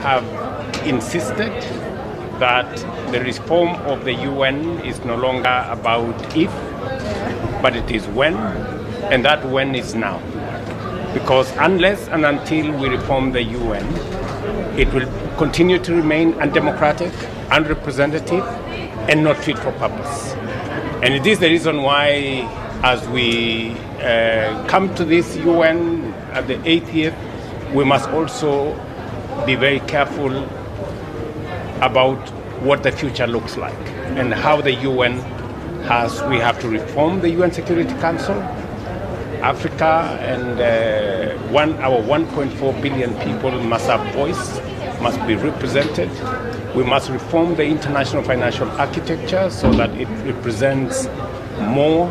have insisted that the reform of the UN is no longer about if, but it is when, and that when is now. Because unless and until we reform the UN, it will continue to remain undemocratic, unrepresentative, and not fit for purpose. And it is the reason why, as we come to this UN at the 80th, we must also be very careful about what the future looks like and how the UN we have to reform the UN Security Council. Africa and our 1.4 billion people must have voice, must be represented. We must reform the international financial architecture so that it represents more,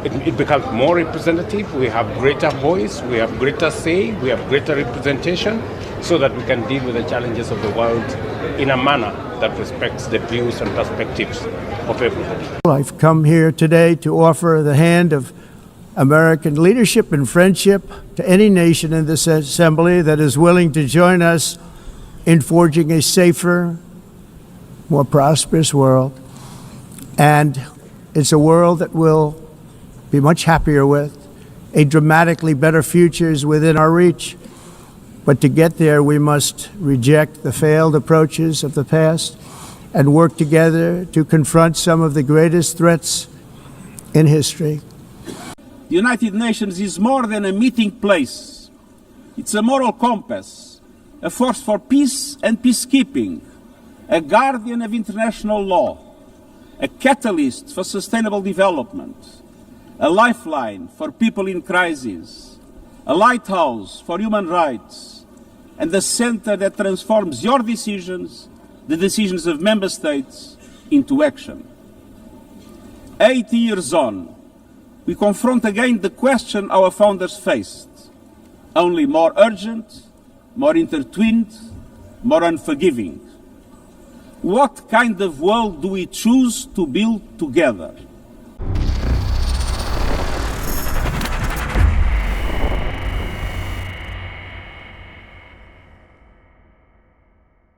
it becomes more representative. We have greater voice, we have greater say, we have greater representation, so that we can deal with the challenges of the world in a manner that respects the views and perspectives of everybody. I've come here today to offer the hand of American leadership and friendship to any nation in this assembly that is willing to join us in forging a safer, more prosperous world. And it's a world that we'll be much happier with. A dramatically better future is within our reach. But to get there, we must reject the failed approaches of the past and work together to confront some of the greatest threats in history. The United Nations is more than a meeting place. It's a moral compass, a force for peace and peacekeeping, a guardian of international law, a catalyst for sustainable development, a lifeline for people in crisis, a lighthouse for human rights, and the center that transforms your decisions, the decisions of member states, into action. 80 years on, we confront again the question our founders faced, only more urgent, more intertwined, more unforgiving. What kind of world do we choose to build together?